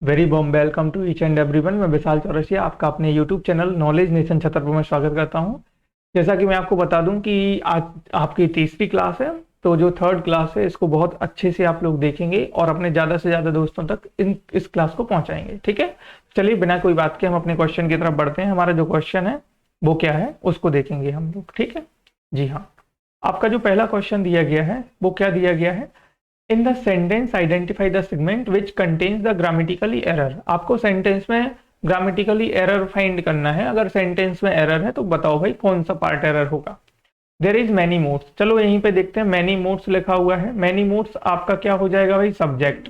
Very warm welcome to each and everyone. मैं विशाल चौरसिया आपका अपने YouTube channel knowledge nation Chhatarpur में स्वागत करता हूं। जैसा कि मैं आपको बता दूं कि आज आपकी तीसरी क्लास है, तो जो थर्ड क्लास है इसको बहुत अच्छे से आप लोग देखेंगे और अपने ज़्यादा से ज़्यादा दोस्तों तक इस क्लास को पहुंचाएंगे। ठीक है, चलिए बिना कोई बात के हम अपने क्वेश्चन की तरफ बढ़ते हैं। हमारा जो क्वेश्चन है वो क्या है उसको देखेंगे हम लोग। ठीक है जी हाँ, आपका जो पहला क्वेश्चन दिया गया है वो क्या दिया गया है, इन the sentence identify the segment which contains the grammatically error. आपको सेंटेंस में ग्रामेटिकली एरर फाइंड करना है। अगर सेंटेंस में एरर है तो बताओ भाई कौन सा पार्ट एरर होगा। देर इज मैनी मोड्स, चलो यहीं पे देखते हैं। मैनी मोड्स लिखा हुआ है, मैनी मोड्स आपका क्या हो जाएगा भाई, सब्जेक्ट।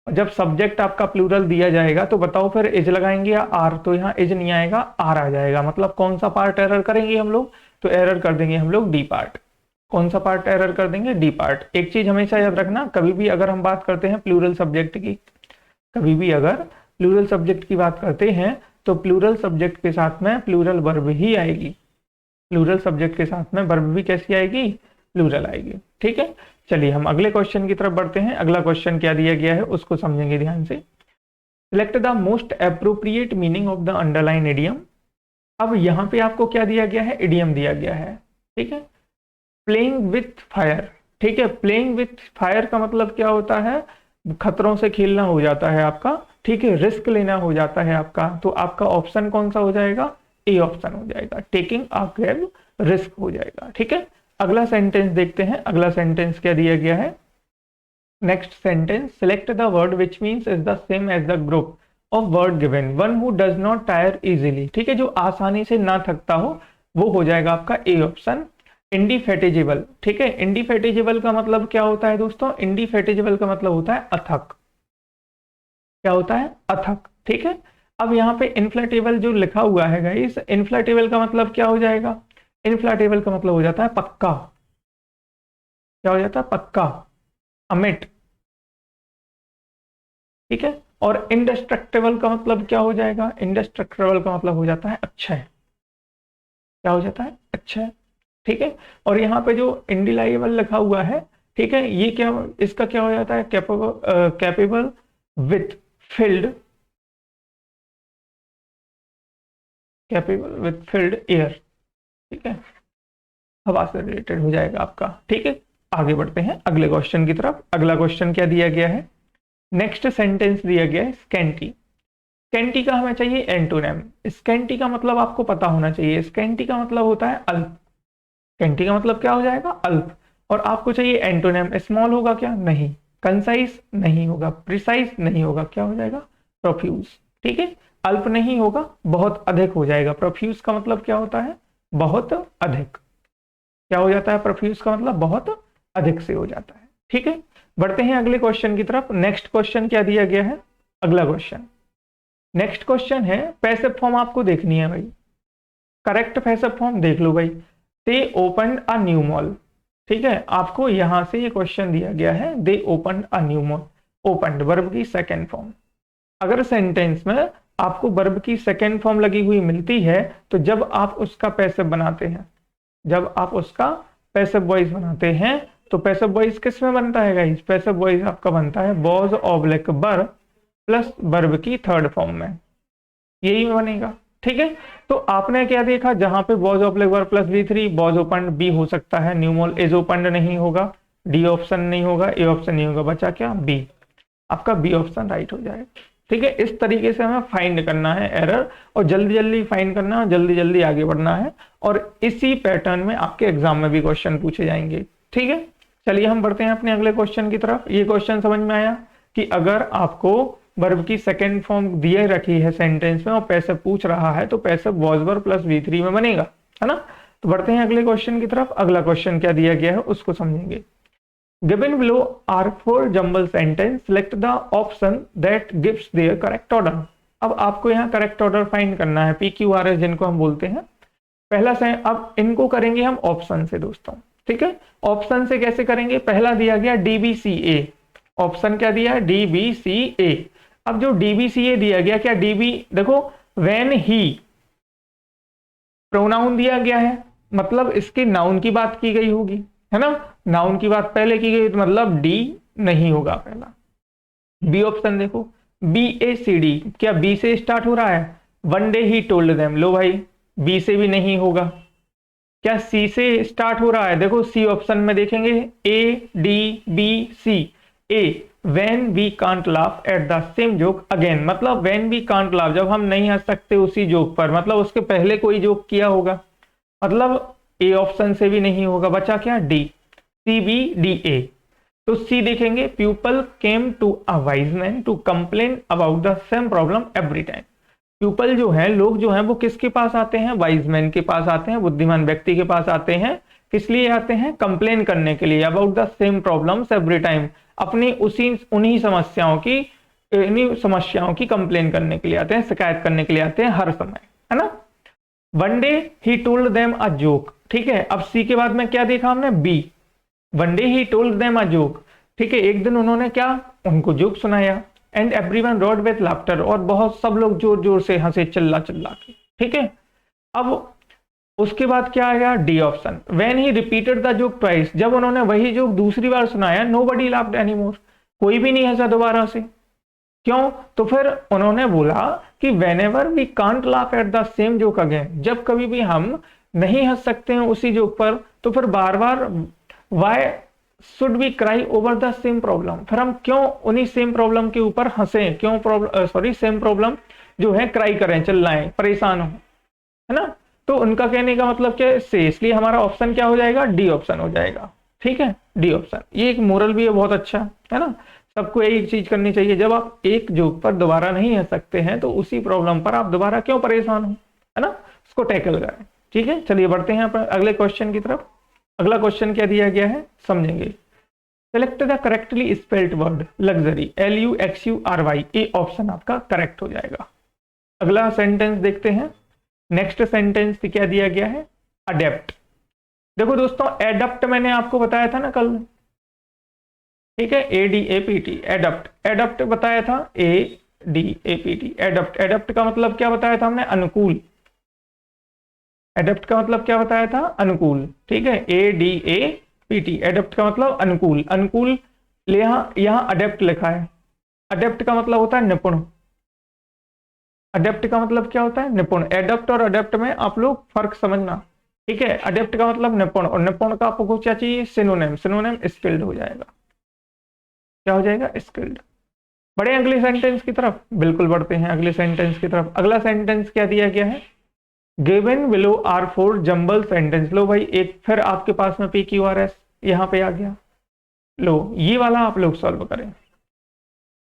जब सब्जेक्ट आपका प्लूरल दिया जाएगा तो बताओ फिर इज लगाएंगे या आर, तो यहाँ इज नहीं आएगा आर आ जाएगा। मतलब कौन सा पार्ट एरर करेंगे हम लोग, तो एरर कर देंगे हम लोग डी पार्ट। कौन सा पार्ट एरर कर देंगे, डी पार्ट। एक चीज हमेशा याद रखना, कभी भी अगर हम बात करते हैं प्लूरल सब्जेक्ट की, कभी भी अगर प्लूरल सब्जेक्ट की बात करते हैं तो प्लूरल सब्जेक्ट के साथ में प्लूरल वर्ब ही आएगी। प्लूरल सब्जेक्ट के साथ में वर्ब भी कैसी आएगी, प्लूरल आएगी। ठीक है, चलिए हम अगले क्वेश्चन की तरफ बढ़ते हैं। अगला क्वेश्चन क्या दिया गया है उसको समझेंगे ध्यान से। Select the most appropriate meaning of the underline idiom. अब यहाँ पे आपको क्या दिया गया है, इडियम दिया गया है। ठीक है, प्लेइंग विथ फायर। ठीक है, प्लेइंग विथ फायर का मतलब क्या होता है, खतरों से खेलना हो जाता है आपका। ठीक है, रिस्क लेना हो जाता है आपका। तो आपका ऑप्शन कौन सा हो जाएगा, ए ऑप्शन हो जाएगा, टेकिंग अ ग्रेव रिस्क हो जाएगा। ठीक है, अगला सेंटेंस देखते हैं। अगला सेंटेंस क्या दिया गया है, next sentence, select the word which means is the same as the group of word given, one who does not tire easily. ठीक है, जो आसानी से ना थकता हो वो हो जाएगा आपका ए ऑप्शन, इंडिफेटिजिबल। ठीक है, इंडिफेटिजिबल का मतलब क्या होता है दोस्तों, इंडिफेटिजिबल का मतलब होता है अथक। क्या होता है, अथक। ठीक है, अब यहाँ पे इन्फ्लेटेबल जो लिखा हुआ है गाइस, इन्फ्लेटेबल का मतलब क्या हो जाएगा, इन्फ्लेटेबल का मतलब हो जाता है पक्का। क्या हो जाता है, पक्का, अमिट। ठीक है, और इंडेस्ट्रक्टिबल का मतलब क्या हो जाएगा, इंडेस्ट्रक्टिबल का मतलब हो जाता है अक्षय। क्या हो जाता है, अक्षय। ठीक है, और यहाँ पे जो इंडिलाइबल लिखा हुआ है, ठीक है, ये क्या, इसका क्या हो जाता है, capable, capable with field, capable with field air. ठीक है, हवा से रिलेटेड हो जाएगा आपका। ठीक है, आगे बढ़ते हैं अगले क्वेश्चन की तरफ। अगला क्वेश्चन क्या दिया गया है, नेक्स्ट सेंटेंस दिया गया है स्कैंटी। स्कैंटी का हमें चाहिए एंटोनिम। स्कैंटी का मतलब आपको पता होना चाहिए, स्कैंटी का मतलब होता है अल्प। स्कैंटी का मतलब क्या हो जाएगा, अल्प। और आपको चाहिए एंटोनिम, स्मॉल होगा क्या, नहीं। कंसाइज नहीं होगा, प्रिसाइज नहीं होगा, क्या हो जाएगा, प्रोफ्यूज। ठीक है, अल्प नहीं होगा, बहुत अधिक हो जाएगा। प्रोफ्यूज का मतलब क्या होता है, बहुत अधिक। क्या हो जाता है, प्रोफ्यूज का मतलब बहुत अधिक से हो जाता है। ठीक है, बढ़ते हैं अगले क्वेश्चन की तरफ। नेक्स्ट क्वेश्चन क्या दिया गया है, अगला क्वेश्चन, नेक्स्ट क्वेश्चन है पैसिव फॉर्म आपको देखनी है भाई। करेक्ट पैसिव फॉर्म देख लो भाई, दे ओपन अ न्यू मॉल। ठीक है, आपको यहां से ये क्वेश्चन दिया गया है, दे open a new mall. Open verb की सेकेंड फॉर्म। अगर सेंटेंस में आपको वर्ब की सेकेंड फॉर्म लगी हुई मिलती है तो जब आप उसका पैसिव बनाते हैं, जब आप उसका पैसिव वॉइस बनाते हैं तो पैसिव वॉइस किस में बनता है गाइस, पैसिव वॉइस आपका बनता है was oblique were plus verb की थर्ड फॉर्म में, यही बनेगा। ठीक है, तो आपने क्या देखा, जहां पे was oblique were plus V3, was open B हो सकता है, न्यू मॉल इज ओपन नहीं होगा, डी ऑप्शन नहीं होगा, ए ऑप्शन नहीं होगा, बचा क्या, बी। आपका बी ऑप्शन राइट हो जाएगा। ठीक है, इस तरीके से हमें फाइंड करना है एरर, और जल्दी जल्दी फाइंड करना है, जल्दी जल्दी आगे बढ़ना है, और इसी पैटर्न में आपके एग्जाम में भी क्वेश्चन पूछे जाएंगे। ठीक है, चलिए हम बढ़ते हैं अपने अगले क्वेश्चन की तरफ। ये क्वेश्चन समझ में आया कि अगर आपको वर्ब की सेकेंड फॉर्म दिए रखी है सेंटेंस में और पैसिव पूछ रहा है तो passive was verb plus V3 में बनेगा, है ना। तो बढ़ते हैं अगले क्वेश्चन की तरफ। अगला क्वेश्चन क्या दिया गया है उसको समझेंगे। Given below are four jumble sentence. Select the option that gives their correct order. अब आपको यहाँ करेक्ट ऑर्डर फाइंड करना है, PQRS जिनको हम बोलते हैं। पहला से अब इनको करेंगे हम ऑप्शन से दोस्तों। ठीक है, ऑप्शन से कैसे करेंगे, पहला दिया गया DBCA। ऑप्शन क्या दिया है, DBCA। अब जो DBCA दिया गया, क्या DB, देखो व्हेन ही प्रोनाउन दिया गया है, मतलब इसके नाउन की बात की गई होगी, है ना। नाउन की बात पहले की गई तो मतलब डी नहीं होगा पहला। बी ऑप्शन देखो, BACD, क्या बी से स्टार्ट हो रहा है? One day he told them, लो भाई बी से भी नहीं होगा। क्या सी से स्टार्ट हो रहा है? देखो सी ऑप्शन में देखेंगे, ADBC। A, when we can't laugh at the same joke again, मतलब वेन वी कांट लाफ, जब हम नहीं हंस सकते उसी जोक पर, मतलब उसके पहले कोई जोक किया होगा, मतलब ए ऑप्शन से भी नहीं होगा। बचा क्या? D, CBDA। तो सी देखेंगे, people came to a wise man to complain about the same problem every time. People जो है, लोग जो हैं वो किसके पास आते हैं? वाइज मैन के पास आते हैं, बुद्धिमान व्यक्ति के पास आते हैं। किस लिए आते हैं? कंप्लेन करने के लिए, about the same problems every time, अपनी उन्हीं समस्याओं की कंप्लेन करने के लिए आते हैं, शिकायत करने के लिए आते हैं हर समय, है ना। One day he told them a joke, ठीक है। अब सी के बाद में क्या देखा हमने? B, one day he told them a joke, ठीक है, एक दिन उन्होंने क्या, उनको जोक सुनाया। And everyone roared with laughter, और बहुत सब लोग जोर जोर से हंसे, चिल्ला चिल्ला के, ठीक है। अब उसके बाद क्या आएगा? D option, when he repeated the joke twice, जब उन्होंने वही जोक दूसरी बार सुनाया, नोबडी लाफ्ड एनीमोर, कोई भी नहीं हंसा दोबारा से। क्यों? तो फिर उन्होंने बोला कि whenever we can't laugh at the same joke again, जब कभी भी हम नहीं हंस सकते हैं उसी जोक पर, तो फिर बार बार why should we cry over the same problem, फिर हम क्यों उन्हीं सेम प्रॉब्लम के ऊपर हंसे, क्यों सेम प्रॉब्लम जो है क्राई करें, चिल्लाएं, परेशान हो, है ना। तो उनका कहने का मतलब क्या है? इसलिए हमारा ऑप्शन क्या हो जाएगा? डी ऑप्शन हो जाएगा, ठीक है, डी ऑप्शन। ये एक मोरल भी है बहुत अच्छा, है ना। सबको यही चीज करनी चाहिए, जब आप एक जोक पर दोबारा नहीं हंस सकते हैं तो उसी प्रॉब्लम पर आप दोबारा क्यों परेशान हो, है ना, उसको टैकल करें, ठीक है। चलिए बढ़ते हैं अगले क्वेश्चन की तरफ। अगला क्वेश्चन क्या दिया गया है, समझेंगे। Select the correctly spelled word luxury, LUXURY, A option आपका करेक्ट हो जाएगा। अगला सेंटेंस देखते हैं। नेक्स्ट सेंटेंस क्या दिया गया है? अडेप्ट। देखो दोस्तों, एडप्ट मैंने आपको बताया था ना कल, ठीक है, ADAPT, एडप्ट, एडप्ट बताया था, ADAPT, एडप्ट। एडप्ट का मतलब क्या बताया था हमने? अनुकूल। एडप्ट का मतलब क्या बताया था? अनुकूल, ठीक है, ADAPT, एडप्ट का मतलब अनुकूल। अनुकूल, यहाँ अडेप्ट लिखा है। अडेप्ट का मतलब होता है निपुण। अडेप्ट का मतलब क्या होता है? निपुण। एडप्ट और अडेप्ट में आप लोग फर्क समझना, ठीक है। अडेप्ट का मतलब निपुण, और निपुण का आपको क्या चाहिए? सिनोनिम। सिनोनिम स्किल्ड हो जाएगा। क्या हो जाएगा? स्किल्ड। बढ़े अगले सेंटेंस की तरफ, बिल्कुल बढ़ते हैं अगले सेंटेंस की तरफ। अगला सेंटेंस क्या दिया गया है? Given below are 4 jumble sentence. लो भाई, एक फिर आपके पास में PQRS यहाँ पे आ गया। लो ये वाला आप लोग सॉल्व करें,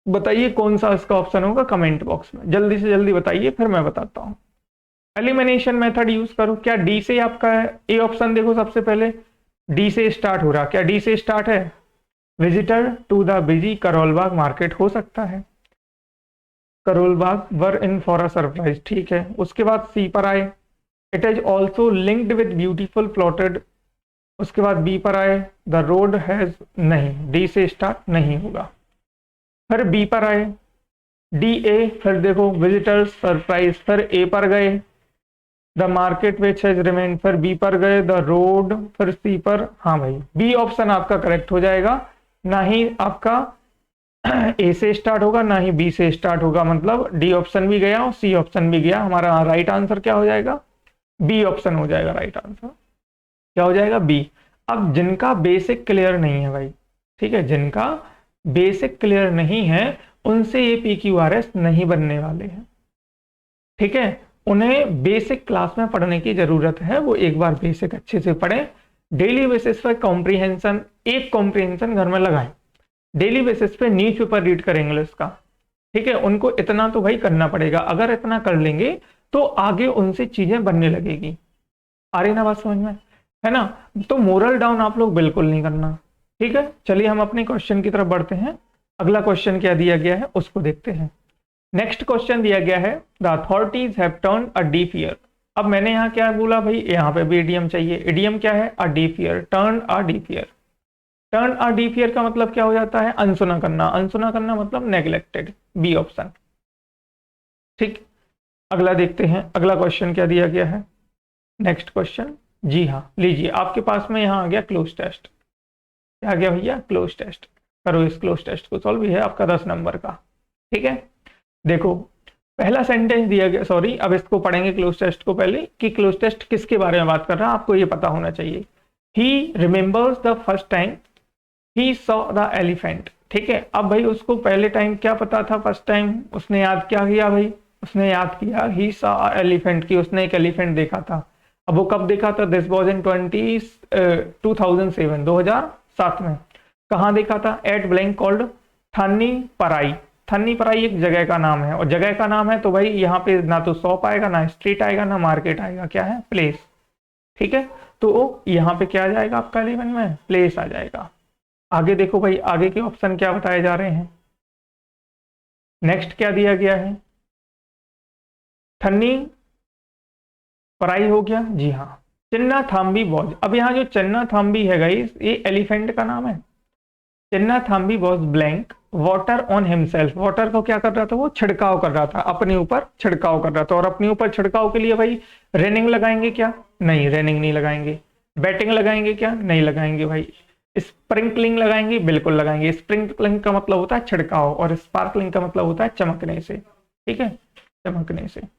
बताइए कौन सा इसका ऑप्शन होगा कमेंट बॉक्स में, जल्दी से जल्दी बताइए, फिर मैं बताता हूँ। एलिमिनेशन मेथड यूज करो। क्या डी से आपका है? ए ऑप्शन देखो, सबसे पहले डी से स्टार्ट हो रहा, क्या डी से स्टार्ट है? Visitor to the busy Karol Bagh market हो सकता है, Karol Bagh were in for a surprise, ठीक है। उसके बाद सी पर आए, it is also linked with beautiful plotted. उसके बाद बी पर आए, द रोड हैज, नहीं, डी से स्टार्ट नहीं होगा। फिर बी पर आए, DA, फिर देखो विजिटर्स सरप्राइज, फिर ए पर गए, the market which has remain, फिर बी पर गए, द रोड, फिर सी पर। हाँ भाई, बी ऑप्शन आपका करेक्ट हो जाएगा। ना ही आपका ए से स्टार्ट होगा, ना ही बी से स्टार्ट होगा, मतलब डी ऑप्शन भी गया और सी ऑप्शन भी गया। हमारा राइट आंसर क्या हो जाएगा? बी ऑप्शन हो जाएगा राइट आंसर। क्या हो जाएगा? बी। अब जिनका बेसिक क्लियर नहीं है भाई, ठीक है, जिनका बेसिक क्लियर नहीं है उनसे ये PQRS नहीं बनने वाले हैं, ठीक है। उन्हें बेसिक क्लास में पढ़ने की जरूरत है, वो एक बार बेसिक अच्छे से पढ़ें। डेली बेसिस पर कॉम्प्रीहेंशन, एक कॉम्प्रीहेंशन घर में लगाएं। डेली बेसिस पे न्यूज़पेपर रीड करें इंग्लिश का, ठीक है। उनको इतना तो भाई करना पड़ेगा, अगर इतना कर लेंगे तो आगे उनसे चीजें बनने लगेगी। आ रही ना बात समझ में, है ना। तो मोरल डाउन आप लोग बिल्कुल नहीं करना, ठीक है। चलिए हम अपने क्वेश्चन की तरफ बढ़ते हैं। अगला क्वेश्चन क्या दिया गया है उसको देखते हैं। नेक्स्ट क्वेश्चन दिया गया है, the authorities have turned a deaf year. अब मैंने यहाँ क्या बोला भाई, यहाँ पे भी इडियम चाहिए। इडियम क्या है? A deaf ear, turn a deaf ear. Turn a deaf ear का मतलब क्या हो जाता है? अनसुना करना। अनसुना करना मतलब नेग्लेक्टेड, बी ऑप्शन, ठीक। अगला देखते हैं, अगला क्वेश्चन क्या दिया गया है। नेक्स्ट क्वेश्चन, जी हाँ, लीजिए आपके पास में यहाँ आ गया क्लोज टेस्ट। क्या आ गया भैया? Cloze test. करो इस क्लोज टेस्ट को सॉल्व, भी है आपका 10 नंबर का, ठीक है। देखो पहला सेंटेंस दिया गया, सॉरी अब इसको पढ़ेंगे क्लोज टेस्ट को पहले, कि क्लोज टेस्ट किसके बारे में बात कर रहा है आपको ये पता होना चाहिए। He remembers the first time he saw the elephant. ठीक है, अब भाई उसको पहले टाइम क्या पता था, फर्स्ट टाइम उसने याद क्या किया भाई, उसने याद किया ही सॉ एलिफेंट की, उसने एक एलिफेंट देखा था। अब वो कब देखा था, दिस वॉज इन 2007 में। कहाँ देखा था, एट ब्लैंक कॉल्ड थन्नी पराई। थन्नी पराई एक जगह का नाम है, और जगह का नाम है तो भाई यहाँ पे ना तो शॉप आएगा, ना स्ट्रीट आएगा, ना मार्केट आएगा, क्या है, प्लेस। ठीक है, तो यहाँ पे क्या आ जाएगा आपका 11 में, प्लेस आ जाएगा। आगे देखो भाई, आगे के ऑप्शन क्या बताए जा रहे हैं। नेक्स्ट क्या दिया गया है, थन्नी पराई हो गया, जी हाँ। चिन्ना थाम्बी वॉज, अब यहाँ जो चिन्ना थाम्बी है गाइस, ये एलिफेंट का नाम है। Chinna Thambi was blank water on himself. Water को क्या कर रहा था, वो छिड़काव कर रहा था, अपने ऊपर छिड़काव कर रहा था। और अपने ऊपर छिड़काव के लिए भाई रेनिंग लगाएंगे क्या, नहीं रेनिंग नहीं लगाएंगे। बैटिंग लगाएंगे क्या, नहीं लगाएंगे भाई। स्प्रिंकलिंग लगाएंगे, बिल्कुल लगाएंगे। स्प्रिंकलिंग का मतलब होता है छिड़काव, और स्पार्कलिंग का मतलब होता है चमकने से। ठीक है, चमकने से, है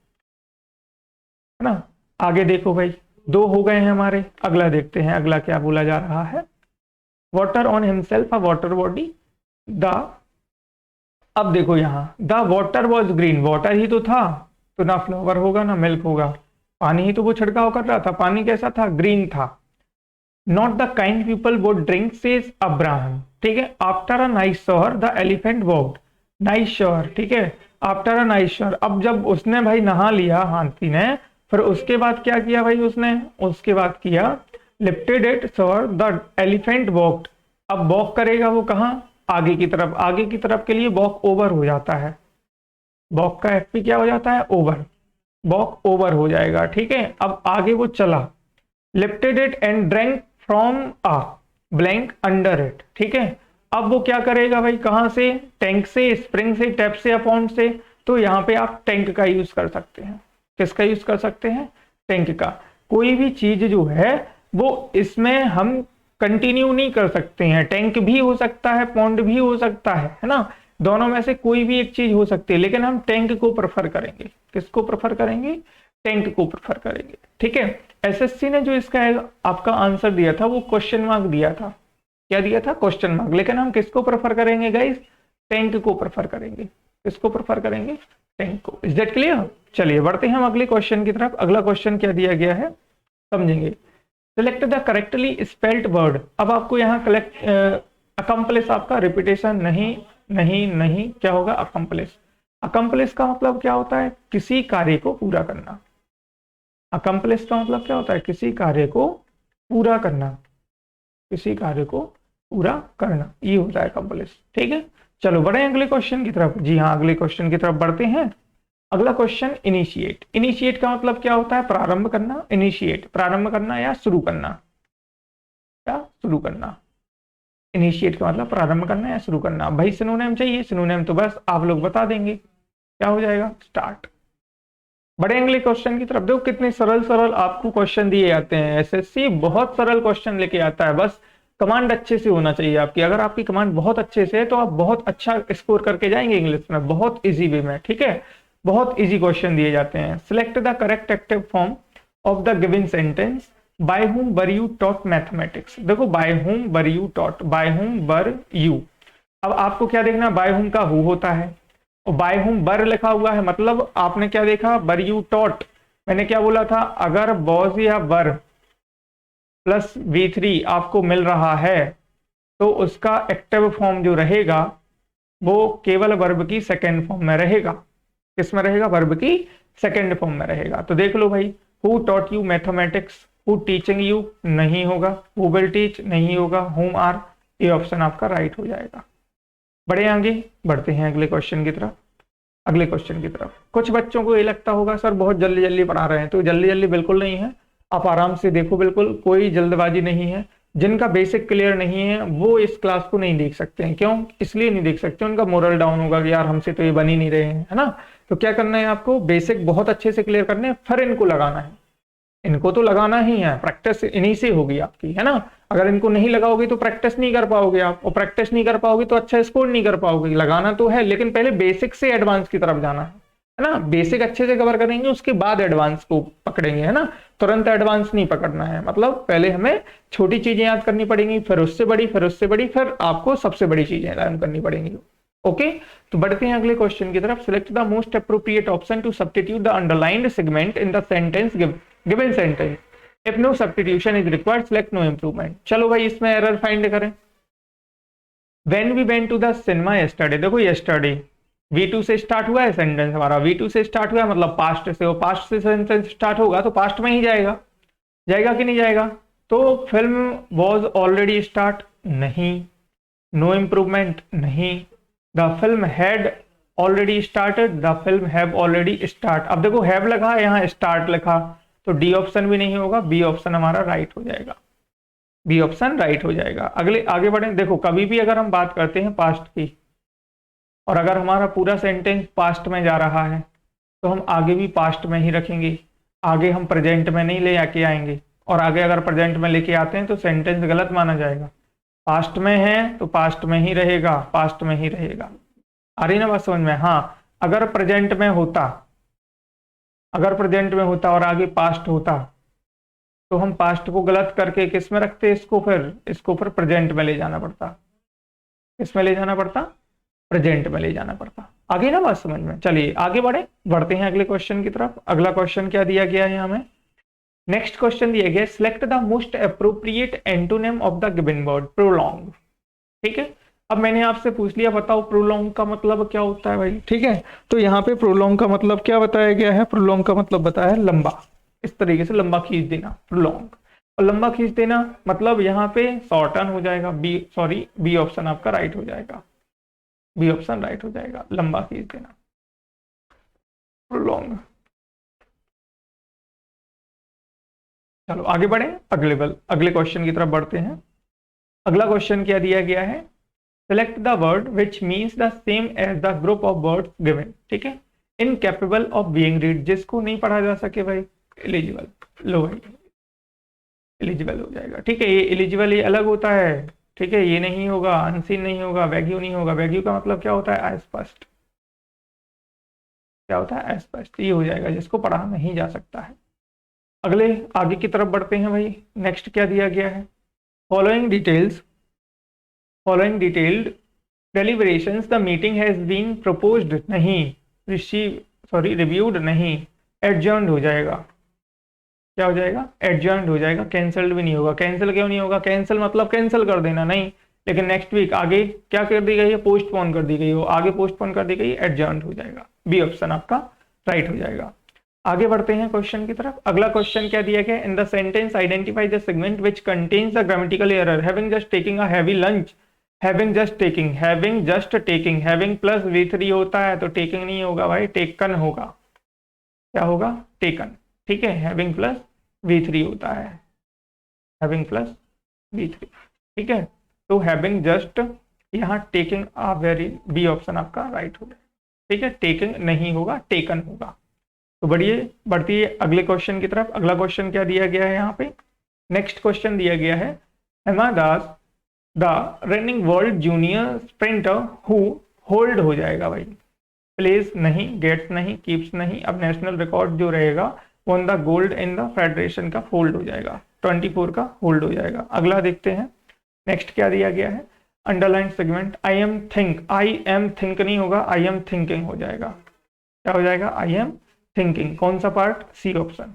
ना। आगे देखो भाई, दो हो गए हैं हमारे, अगला देखते हैं, अगला क्या बोला जा रहा है। Water on himself, a water body the, अब देखो यहाँ the water was green, water ही तो था, तो ना फ्लावर होगा ना मिल्क होगा, पानी ही तो वो छिड़काव कर रहा था, पानी कैसा था, ग्रीन था। Not the kind people would drink says Abraham. ठीक है, after a nice shower the elephant walked, nice shower, ठीक है, आफ्टर अ नाइस शॉवर। अब जब उसने भाई नहा लिया हाथी ने, फिर उसके बाद क्या किया भाई उसने, उसके बाद किया lifted it shower the elephant walked. अब वॉक करेगा वो कहाँ, आगे की तरफ। आगे की तरफ के लिए वॉक ओवर हो जाता है, वॉक का एफपी क्या हो जाता है, ओवर, वॉक ओवर हो जाएगा। ठीक है, अब आगे वो चला, lifted it and drank from a blank under it. ठीक है, अब वो क्या करेगा भाई, कहां से, टैंक से, स्प्रिंग से, टैप से या फाउंट से। तो यहाँ पे आप टैंक का यूज कर सकते हैं, किसका यूज कर सकते हैं, टैंक का। कोई भी चीज जो है वो इसमें हम कंटिन्यू नहीं कर सकते हैं, टैंक भी हो सकता है, पॉन्ड भी हो सकता है ना, दोनों में से कोई भी एक चीज हो सकती है, लेकिन हम टैंक को प्रेफर करेंगे। किसको प्रेफर करेंगे, टैंक को प्रेफर करेंगे। ठीक है, एसएससी ने जो इसका आपका आंसर दिया था वो क्वेश्चन मार्क दिया था, क्या दिया था, क्वेश्चन मार्क। लेकिन हम किसको प्रेफर करेंगे गाइस, टैंक को प्रेफर करेंगे। किसको प्रेफर करेंगे, टैंक को। Is that clear. चलिए बढ़ते हैं हम अगले क्वेश्चन की तरफ। अगला क्वेश्चन क्या दिया गया है समझेंगे। Select the correctly spelled word. अब आपको यहाँ कलेक्ट अकम्प्लिस, आपका रिपीटेशन नहीं नहीं नहीं, क्या होगा, अकम्प्लिस। अकम्प्लिस का मतलब क्या होता है, किसी कार्य को पूरा करना। अकम्प्लिस का मतलब क्या होता है, किसी कार्य को पूरा करना, किसी कार्य को पूरा करना, ये होता है अकम्प्लिस। ठीक है, चलो बढ़े अगले क्वेश्चन की तरफ। जी हाँ, अगले क्वेश्चन की तरफ बढ़ते हैं। अगला क्वेश्चन, इनिशिएट। इनिशिएट का मतलब क्या होता है, प्रारंभ करना। इनिशिएट, प्रारंभ करना या शुरू करना, या शुरू करना। इनिशिएट का मतलब प्रारंभ करना या शुरू करना। भाई सिनोनिम चाहिए, सिनोनिम तो बस आप लोग बता देंगे, क्या हो जाएगा, स्टार्ट। बड़े अगले क्वेश्चन की तरफ। देखो कितने सरल सरल आपको क्वेश्चन दिए जाते हैं, एसएससी बहुत सरल क्वेश्चन लेके आता है, बस कमांड अच्छे से होना चाहिए आपकी। अगर आपकी कमांड बहुत अच्छे से है तो आप बहुत अच्छा स्कोर करके जाएंगे इंग्लिश में, बहुत इजी वे में। ठीक है, बहुत इजी क्वेश्चन दिए जाते हैं। Select the correct active form of the given sentence, by whom were you taught mathematics. देखो by whom were you taught, by whom were you. अब आपको क्या देखना, बाय हुम का हु होता है, और बाय हुम बर लिखा हुआ है, मतलब आपने क्या देखा, बर यू टॉट। मैंने क्या बोला था, अगर बॉज या बर प्लस V3 आपको मिल रहा है तो उसका एक्टिव फॉर्म जो रहेगा वो केवल वर्ब की सेकेंड फॉर्म में रहेगा। किस में रहेगा, वर्ब की सेकेंड फॉर्म में रहेगा। तो देख लो भाई, who taught you mathematics, who teaching you नहीं होगा, हु विल टीच नहीं होगा, हुम आर, ये ऑप्शन आपका राइट हो जाएगा। बड़े आगे बढ़ते हैं अगले क्वेश्चन की तरफ। अगले क्वेश्चन की तरफ, कुछ बच्चों को ये लगता होगा सर बहुत जल्दी जल्दी पढ़ा रहे हैं, तो जल्दी जल्दी बिल्कुल नहीं है, आप आराम से देखो, बिल्कुल कोई जल्दबाजी नहीं है। जिनका बेसिक क्लियर नहीं है वो इस क्लास को नहीं देख सकते हैं। क्यों, इसलिए नहीं देख सकते, उनका मोरल डाउन होगा कि यार हमसे तो ये बन ही नहीं रहे हैं, है ना। तो क्या करना है आपको, बेसिक बहुत अच्छे से क्लियर करने हैं, फिर इनको लगाना है। इनको तो लगाना ही है, प्रैक्टिस इन्हीं से होगी आपकी, है ना। अगर इनको नहीं लगाओगे तो प्रैक्टिस नहीं कर पाओगे आप, और प्रैक्टिस नहीं कर पाओगे तो अच्छा स्कोर नहीं कर पाओगे। लगाना तो है, लेकिन पहले बेसिक से एडवांस की तरफ जाना है ना। बेसिक अच्छे से कवर करेंगे, उसके बाद एडवांस को पकड़ेंगे, है ना। तुरंत एडवांस नहीं पकड़ना है, मतलब पहले हमें छोटी चीजें याद करनी पड़ेंगी, फिर उससे बड़ी, फिर उससे बड़ी, फिर आपको सबसे बड़ी चीजें लर्न करनी पड़ेंगी। ओके, तो बढ़ते हैं अगले क्वेश्चन की तरफ। Select the most appropriate option to substitute the underlined segment in the sentence given sentence. If no substitution is required select no improvement. चलो भाई इसमें एरर फाइंड करें। When we went to the cinema yesterday, देखो yesterday V2 से start हुआ है sentence हमारा, V2 से स्टार्ट हुआ है मतलब पास्ट से, वो पास्ट से सेंटेंस स्टार्ट होगा तो पास्ट में ही जाएगा, जाएगा कि नहीं जाएगा। तो फिल्म वॉज ऑलरेडी स्टार्ट, नहीं। नो इम्प्रूवमेंट, नहीं। The film had already started, the film have already start. अब देखो हैव लगा, यहाँ स्टार्ट लिखा, तो डी ऑप्शन भी नहीं होगा, बी ऑप्शन हमारा राइट हो जाएगा, बी ऑप्शन राइट हो जाएगा। अगले आगे बढ़े। देखो कभी भी अगर हम बात करते हैं पास्ट की, और अगर हमारा पूरा सेंटेंस पास्ट में जा रहा है तो हम आगे भी पास्ट में ही रखेंगे, आगे हम प्रेजेंट में नहीं ले आके आएंगे। और आगे अगर प्रेजेंट में लेके आते हैं तो सेंटेंस गलत माना जाएगा। पास्ट में है तो पास्ट में ही रहेगा, पास्ट में ही रहेगा। आ रही ना बात समझ में? हाँ, अगर प्रेजेंट में होता, अगर प्रेजेंट में होता और आगे पास्ट होता तो हम पास्ट को गलत करके किस में रखते, इसको फिर प्रेजेंट में ले जाना पड़ता। किस में ले जाना पड़ता? प्रेजेंट में ले जाना पड़ता। आगे ना बात समझ में? चलिए आगे बढ़ते हैं अगले क्वेश्चन की तरफ। अगला क्वेश्चन क्या दिया गया है हमें? नेक्स्ट क्वेश्चन दिया गया select the most appropriate antonym of the given word prolong. ठीक है, अब मैंने आपसे पूछ लिया, बताओ प्रोलॉन्ग का मतलब क्या होता है भाई। ठीक है, तो यहाँ पे प्रोलॉन्ग का मतलब क्या बताया गया है? प्रोलॉन्ग का मतलब बताया है लंबा, इस तरीके से लंबा खींच देना, प्रोलॉन्ग। और लंबा खींच देना मतलब यहाँ पे शॉर्टन हो जाएगा, बी ऑप्शन आपका राइट हो जाएगा, बी ऑप्शन राइट हो जाएगा, लंबा खींच देना, प्रोलॉन्ग। चलो आगे बढ़े, अगले क्वेश्चन की तरफ बढ़ते हैं। अगला क्वेश्चन क्या दिया गया है? Select the word which means the same as the group of words given. ठीक है, इनकेपेबल ऑफ बीइंग रीड, जिसको नहीं पढ़ा जा सके भाई, एलिजिबल। लो भाई एलिजिबल हो जाएगा। ठीक है, ये एलिजिबल ये अलग होता है। ठीक है, ये नहीं होगा, अनसीन नहीं होगा, वैग्यू नहीं होगा। वैग्यू का मतलब क्या होता है? अस्पष्ट। क्या होता है? अस्पष्ट। ये हो जाएगा जिसको पढ़ा नहीं जा सकता है। आगे की तरफ बढ़ते हैं भाई। नेक्स्ट क्या दिया गया है? Following detailed deliberations the meeting has been proposed, नहीं। रिव्यूड नहीं। एडजर्न्ड हो जाएगा। क्या हो जाएगा? एडजर्न्ड हो जाएगा। कैंसल्ड भी नहीं होगा। कैंसिल क्यों नहीं होगा? कैंसिल मतलब कैंसिल कर देना, नहीं। लेकिन नेक्स्ट वीक आगे क्या कर दी गई है? पोस्टपोन कर दी गई हो, आगे पोस्टपोन कर दी गई, एडजर्न्ड हो जाएगा। बी ऑप्शन आपका राइट हो जाएगा। आगे बढ़ते हैं क्वेश्चन की तरफ। अगला क्वेश्चन क्या दिया गया? इन the sentence identify the segment which contains the grammatical error having just taking a heavy lunch. Having just taking, having plus V3 होता है तो टेकिंग नहीं होगा भाई, टेकन होगा। क्या होगा? टेकन। ठीक है, हैविंग प्लस V3 होता है, हैविंग प्लस V3। ठीक है, तो हैविंग जस्ट, यहाँ टेकिंग आ वेरी, बी ऑप्शन आपका राइट हो जाएगा। ठीक है, टेकिंग नहीं होगा, टेकन होगा। तो बढ़ती है अगले क्वेश्चन की तरफ। अगला क्वेश्चन क्या दिया गया है यहाँ पे? नेक्स्ट क्वेश्चन दिया गया है Hema Das the running world junior sprinter who hold हो जाएगा भाई। प्लेस नहीं, गेट्स नहीं, कीप्स नहीं। अब नेशनल रिकॉर्ड जो रहेगा one the gold in the federation का होल्ड हो जाएगा, 24 का होल्ड हो जाएगा। अगला देखते हैं नेक्स्ट क्या दिया गया है? Underline segment I am think नहीं होगा, आई एम थिंकिंग हो जाएगा। क्या हो जाएगा? I am thinking. कौन सा पार्ट? C option.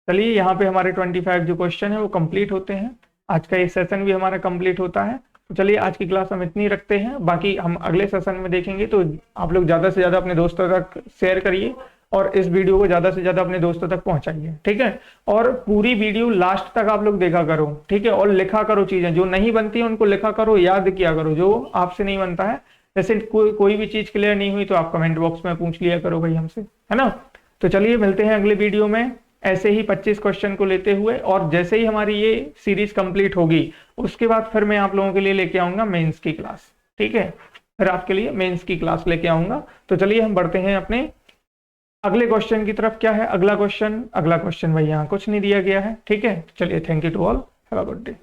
चलिए यहाँ पे हमारे 25 जो क्वेश्चन है वो कंप्लीट होते हैं। आज का ये सेशन भी हमारा कंप्लीट होता है। तो चलिए आज की क्लास हम इतनी रखते हैं, बाकी हम अगले सेशन में देखेंगे। तो आप लोग ज़्यादा से ज़्यादा अपने दोस्तों तक शेयर करिए और इस वीडियो को ज़्यादा से ज़्यादा अपने दोस्तों तक पहुंचाइए। ठीक है, और पूरी वीडियो लास्ट तक आप लोग देखा करो। ठीक है, और लिखा करो, चीज़ें जो नहीं बनती है उनको लिखा करो, याद किया करो। जो आपसे नहीं बनता है, जैसे कोई भी चीज़ क्लियर नहीं हुई तो आप कमेंट बॉक्स में पूछ लिया करो भाई हमसे, है ना। तो चलिए मिलते हैं अगले वीडियो में ऐसे ही 25 क्वेश्चन को लेते हुए। और जैसे ही हमारी ये सीरीज कंप्लीट होगी उसके बाद फिर मैं आप लोगों के लिए लेके आऊंगा मेंस की क्लास। ठीक है, फिर आपके लिए मेंस की क्लास लेके आऊंगा। तो चलिए हम बढ़ते हैं अपने अगले क्वेश्चन की तरफ। क्या है अगला क्वेश्चन भाई? यहाँ कुछ नहीं दिया गया है। ठीक है, चलिए thank you to all, have a good day.